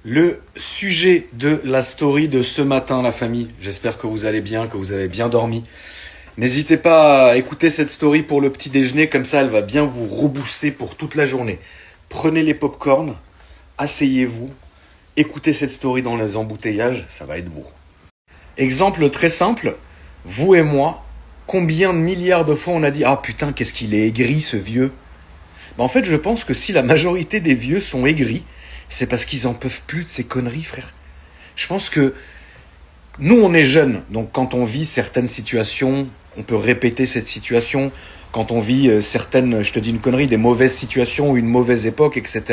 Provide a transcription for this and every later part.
Le sujet de la story de ce matin, la famille. J'espère que vous allez bien, que vous avez bien dormi. N'hésitez pas à écouter cette story pour le petit déjeuner, comme ça elle va bien vous rebooster pour toute la journée. Prenez les pop-corn, asseyez-vous, écoutez cette story dans les embouteillages, ça va être beau. Exemple très simple, vous et moi, combien de milliards de fois on a dit « Ah putain, qu'est-ce qu'il est aigri ce vieux ?» En fait, je pense que si la majorité des vieux sont aigris, c'est parce qu'ils en peuvent plus de ces conneries, frère. Je pense que nous, on est jeunes, donc quand on vit certaines situations, on peut répéter cette situation. Quand on vit certaines, je te dis une connerie, des mauvaises situations ou une mauvaise époque, etc.,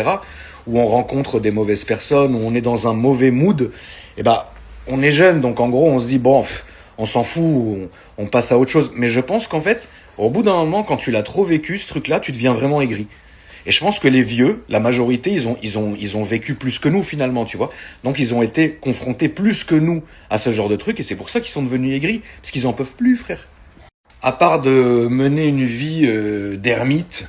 où on rencontre des mauvaises personnes, où on est dans un mauvais mood, on est jeune, donc en gros, on se dit, bon, on s'en fout, on passe à autre chose. Mais je pense qu'en fait, au bout d'un moment, quand tu l'as trop vécu, ce truc-là, tu deviens vraiment aigri. Et je pense que les vieux, la majorité, ils ont vécu plus que nous finalement, tu vois. Donc ils ont été confrontés plus que nous à ce genre de truc, et c'est pour ça qu'ils sont devenus aigris, parce qu'ils en peuvent plus, frère. À part de mener une vie d'ermite,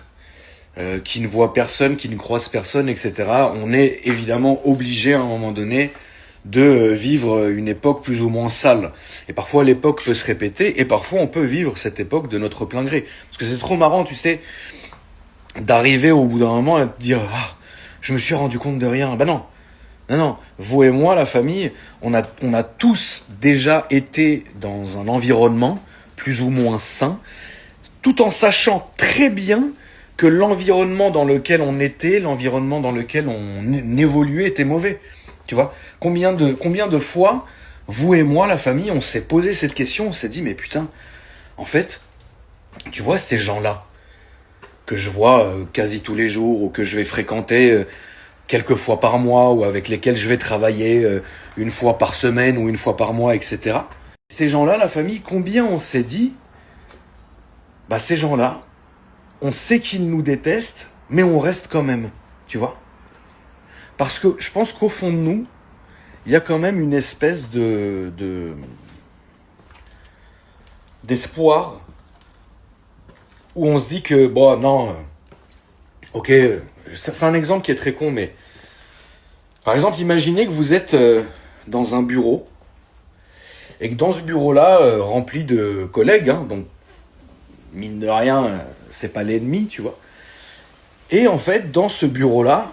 qui ne voit personne, qui ne croise personne, etc., on est évidemment obligé à un moment donné de vivre une époque plus ou moins sale. Et parfois l'époque peut se répéter, et parfois on peut vivre cette époque de notre plein gré. Parce que c'est trop marrant, tu sais, d'arriver au bout d'un moment à te dire « Ah, je me suis rendu compte de rien ». Ben non, non, vous et moi, la famille, on a tous déjà été dans un environnement plus ou moins sain, tout en sachant très bien que l'environnement dans lequel on était, l'environnement dans lequel on évoluait était mauvais. Tu vois, combien de fois, vous et moi, la famille, on s'est posé cette question, on s'est dit « Mais putain, en fait, tu vois ces gens-là, que je vois quasi tous les jours ou que je vais fréquenter quelques fois par mois ou avec lesquels je vais travailler une fois par semaine ou une fois par mois, etc. » Ces gens-là, la famille, combien on s'est dit, ces gens-là, on sait qu'ils nous détestent, mais on reste quand même, tu vois. Parce que je pense qu'au fond de nous, il y a quand même une espèce d'espoir où on se dit que, ok, c'est un exemple qui est très con, mais par exemple, imaginez que vous êtes dans un bureau et que dans ce bureau-là, rempli de collègues, donc mine de rien, c'est pas l'ennemi, tu vois. Et en fait, dans ce bureau-là,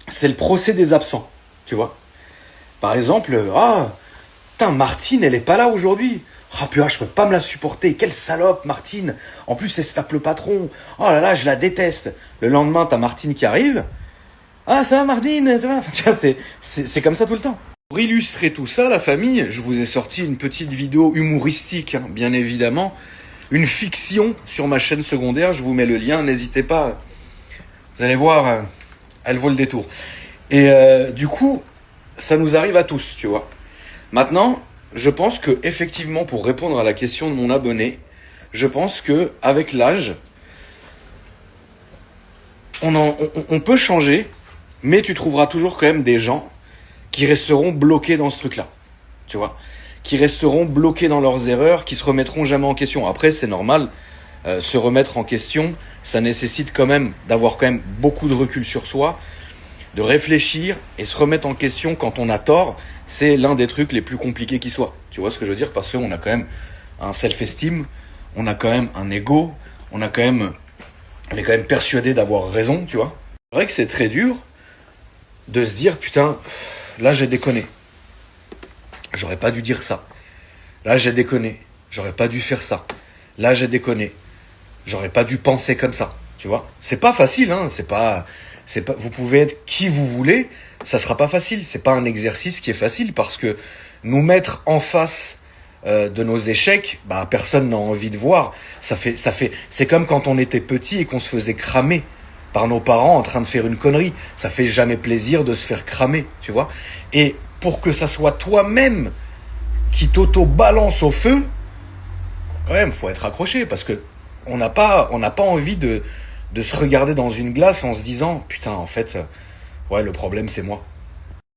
c'est le procès des absents, tu vois. Par exemple, Martine, elle est pas là aujourd'hui. Ah putain, je peux pas me la supporter. Quelle salope, Martine. En plus, elle se tape le patron. Oh là là, je la déteste. Le lendemain, t'as Martine qui arrive. Ah, ça va, Martine, ça va. C'est comme ça tout le temps. Pour illustrer tout ça, la famille, je vous ai sorti une petite vidéo humoristique, bien évidemment. Une fiction sur ma chaîne secondaire. Je vous mets le lien, n'hésitez pas. Vous allez voir, elle vaut le détour. Et du coup, ça nous arrive à tous, tu vois. Maintenant, je pense que effectivement, pour répondre à la question de mon abonné, je pense que avec l'âge, on peut changer, mais tu trouveras toujours quand même des gens qui resteront bloqués dans ce truc-là, tu vois, qui resteront bloqués dans leurs erreurs, qui se remettront jamais en question. Après, c'est normal, se remettre en question, ça nécessite quand même d'avoir quand même beaucoup de recul sur soi, de réfléchir et se remettre en question quand on a tort. C'est l'un des trucs les plus compliqués qui soit. Tu vois ce que je veux dire? Parce qu'on a quand même un self-esteem, on a quand même un ego, on est quand même persuadé d'avoir raison, tu vois. C'est vrai que c'est très dur de se dire, putain, là j'ai déconné. J'aurais pas dû dire ça. Là j'ai déconné. J'aurais pas dû faire ça. Là j'ai déconné. J'aurais pas dû penser comme ça, tu vois. C'est pas facile, hein, vous pouvez être qui vous voulez, ça sera pas facile. C'est pas un exercice qui est facile parce que nous mettre en face de nos échecs, personne n'a envie de voir. C'est comme quand on était petit et qu'on se faisait cramer par nos parents en train de faire une connerie. Ça fait jamais plaisir de se faire cramer, tu vois. Et pour que ça soit toi-même qui t'auto-balance au feu, quand même, faut être accroché parce que on n'a pas envie de se regarder dans une glace en se disant « Putain, en fait, le problème, c'est moi. »